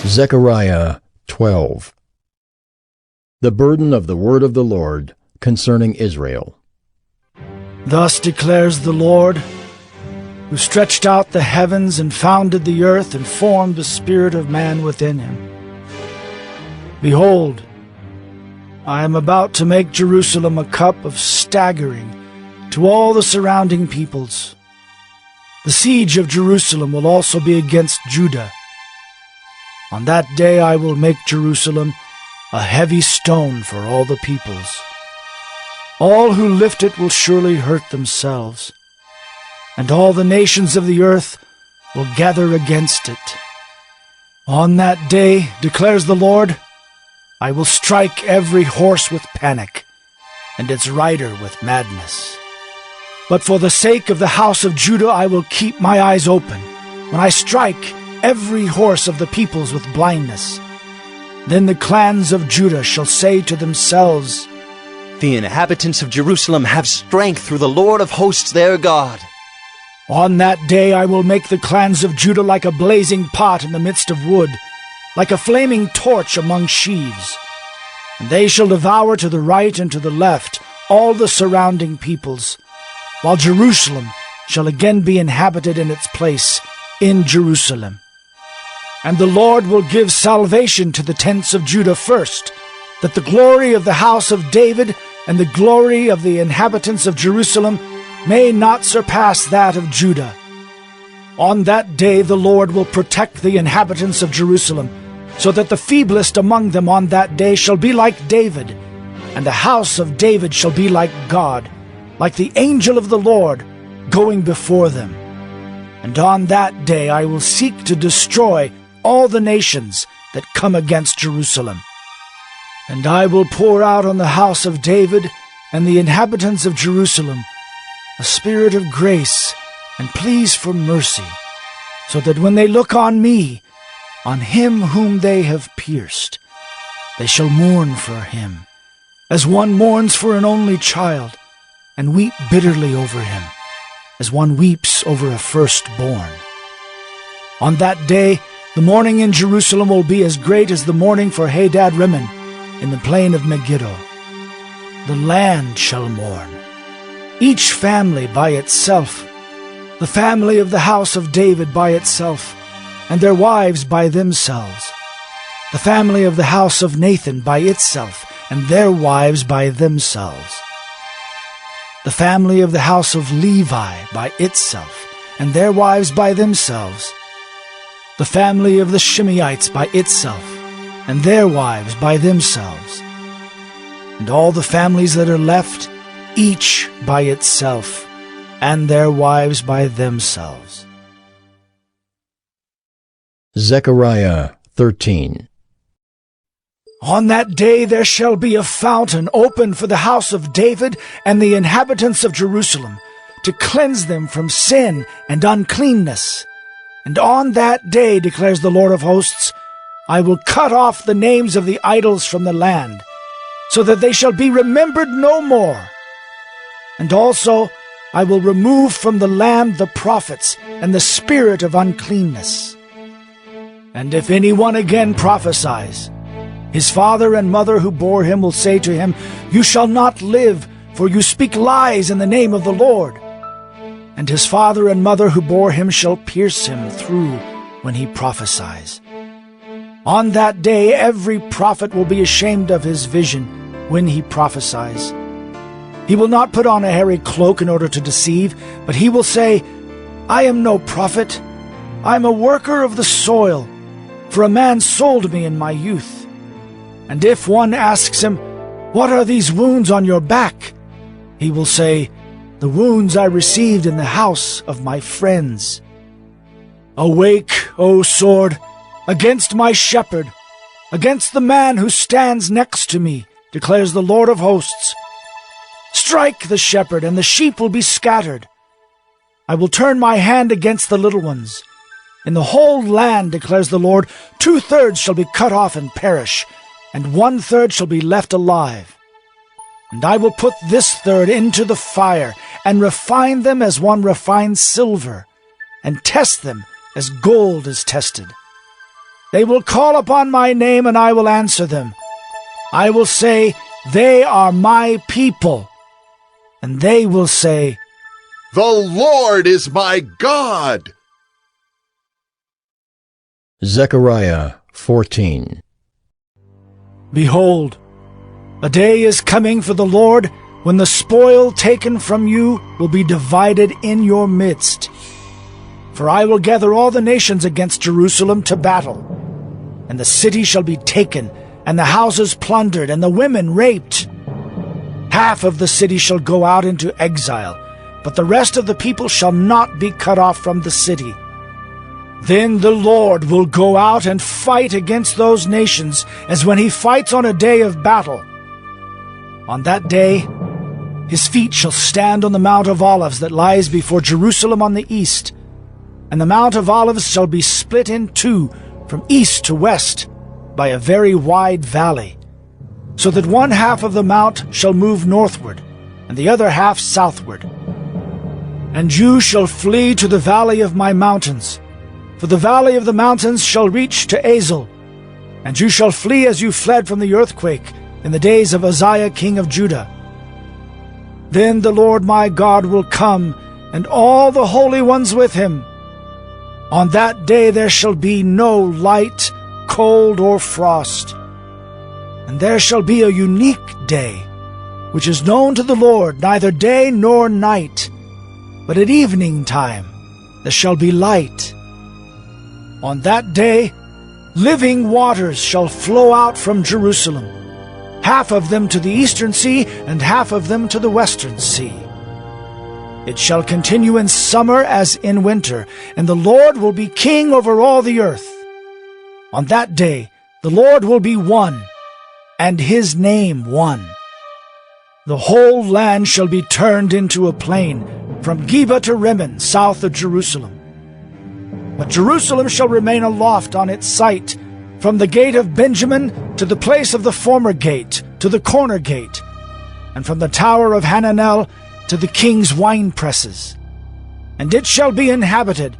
Zechariah 12. The burden of the word of the Lord concerning Israel. Thus declares the Lord, who stretched out the heavens and founded the earth and formed the spirit of man within him. Behold, I am about to make Jerusalem a cup of staggering to all the surrounding peoples. The siege of Jerusalem will also be against Judah. On that day I will make Jerusalem a heavy stone for all the peoples. All who lift it will surely hurt themselves, and all the nations of the earth will gather against it. On that day, declares the Lord, I will strike every horse with panic, and its rider with madness. But for the sake of the house of Judah I will keep my eyes open, when I strike every horse of the peoples with blindness. Then the clans of Judah shall say to themselves, The inhabitants of Jerusalem have strength through the Lord of hosts their God. On that day I will make the clans of Judah like a blazing pot in the midst of wood, like a flaming torch among sheaves. And they shall devour to the right and to the left all the surrounding peoples, while Jerusalem shall again be inhabited in its place in Jerusalem. And the Lord will give salvation to the tents of Judah first, that the glory of the house of David and the glory of the inhabitants of Jerusalem may not surpass that of Judah. On that day the Lord will protect the inhabitants of Jerusalem, so that the feeblest among them on that day shall be like David, and the house of David shall be like God, like the angel of the Lord going before them. And on that day I will seek to destroy all the nations that come against Jerusalem. And I will pour out on the house of David and the inhabitants of Jerusalem a spirit of grace and pleas for mercy, so that when they look on me, on him whom they have pierced, they shall mourn for him, as one mourns for an only child, and weep bitterly over him, as one weeps over a firstborn. On that day the mourning in Jerusalem will be as great as the mourning for Hadad-rimmon in the plain of Megiddo. The land shall mourn, each family by itself, the family of the house of David by itself, and their wives by themselves, the family of the house of Nathan by itself, and their wives by themselves, the family of the house of Levi by itself, and their wives by themselves, the family of the Shimeites by itself, and their wives by themselves, and all the families that are left, each by itself, and their wives by themselves. Zechariah 13. On that day there shall be a fountain opened for the house of David and the inhabitants of Jerusalem, to cleanse them from sin and uncleanness. And on that day, declares the Lord of hosts, I will cut off the names of the idols from the land, so that they shall be remembered no more. And also I will remove from the land the prophets and the spirit of uncleanness. And if anyone again prophesies, his father and mother who bore him will say to him, You shall not live, for you speak lies in the name of the Lord. And his father and mother who bore him shall pierce him through when he prophesies. On that day every prophet will be ashamed of his vision when he prophesies. He will not put on a hairy cloak in order to deceive, but he will say, I am no prophet. I am a worker of the soil, for a man sold me in my youth. And if one asks him, What are these wounds on your back? He will say, The wounds I received in the house of my friends. Awake, O sword, against my shepherd, against the man who stands next to me, declares the Lord of hosts. Strike the shepherd, and the sheep will be scattered. I will turn my hand against the little ones. In the whole land, declares the Lord, 2/3 shall be cut off and perish, and 1/3 shall be left alive. And I will put this third into the fire, and refine them as one refines silver, and test them as gold is tested. They will call upon my name, and I will answer them. I will say, they are my people. And they will say, The Lord is my God. Zechariah 14. Behold, a day is coming for the Lord when the spoil taken from you will be divided in your midst. For I will gather all the nations against Jerusalem to battle, and the city shall be taken, and the houses plundered, and the women raped. Half of the city shall go out into exile, but the rest of the people shall not be cut off from the city. Then the Lord will go out and fight against those nations, as when he fights on a day of battle. On that day, his feet shall stand on the Mount of Olives that lies before Jerusalem on the east, and the Mount of Olives shall be split in two from east to west by a very wide valley, so that one half of the mount shall move northward, and the other half southward. And you shall flee to the valley of my mountains, for the valley of the mountains shall reach to Azel, and you shall flee as you fled from the earthquake in the days of Uzziah king of Judah. Then the Lord my God will come, and all the holy ones with him. On that day there shall be no light, cold, or frost. And there shall be a unique day, which is known to the Lord, neither day nor night, but at evening time there shall be light. On that day living waters shall flow out from Jerusalem, half of them to the eastern sea, and half of them to the western sea. It shall continue in summer as in winter, and the Lord will be king over all the earth. On that day the Lord will be one, and his name one. The whole land shall be turned into a plain, from Geba to Rimmon, south of Jerusalem. But Jerusalem shall remain aloft on its site, from the gate of Benjamin to the place of the former gate, to the corner gate, and from the tower of Hananel to the king's winepresses. And it shall be inhabited,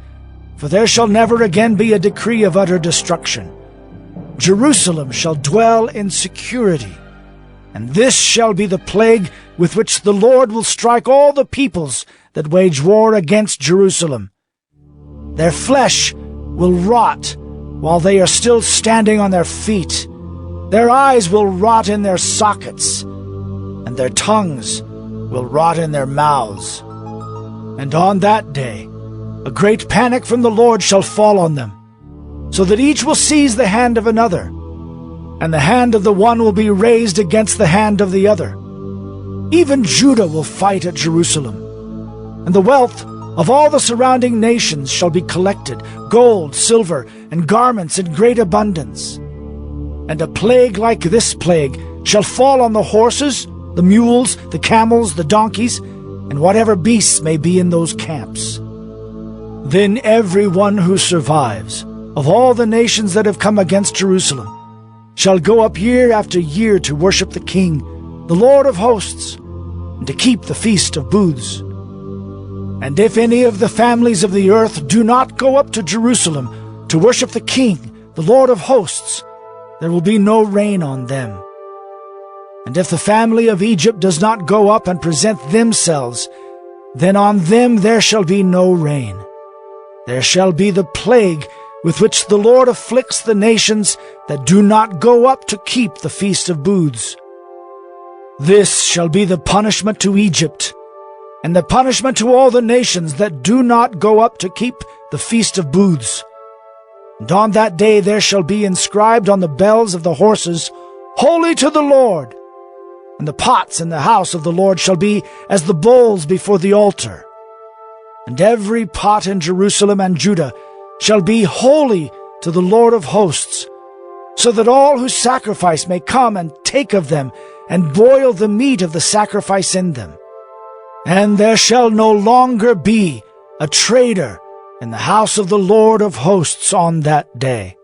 for there shall never again be a decree of utter destruction. Jerusalem shall dwell in security, and this shall be the plague with which the Lord will strike all the peoples that wage war against Jerusalem. Their flesh will rot while they are still standing on their feet. Their eyes will rot in their sockets, and their tongues will rot in their mouths. And on that day a great panic from the Lord shall fall on them, so that each will seize the hand of another, and the hand of the one will be raised against the hand of the other. Even Judah will fight at Jerusalem, and the wealth of all the surrounding nations shall be collected, gold, silver, and garments in great abundance. And a plague like this plague shall fall on the horses, the mules, the camels, the donkeys, and whatever beasts may be in those camps. Then everyone who survives, of all the nations that have come against Jerusalem, shall go up year after year to worship the King, the Lord of hosts, and to keep the Feast of Booths. And if any of the families of the earth do not go up to Jerusalem to worship the King, the Lord of hosts, there will be no rain on them. And if the family of Egypt does not go up and present themselves, then on them there shall be no rain. There shall be the plague with which the Lord afflicts the nations that do not go up to keep the Feast of Booths. This shall be the punishment to Egypt, and the punishment to all the nations that do not go up to keep the Feast of Booths. And on that day there shall be inscribed on the bells of the horses, Holy to the Lord. And the pots in the house of the Lord shall be as the bowls before the altar. And every pot in Jerusalem and Judah shall be holy to the Lord of hosts, so that all who sacrifice may come and take of them, and boil the meat of the sacrifice in them. And there shall no longer be a traitor in the house of the Lord of hosts on that day.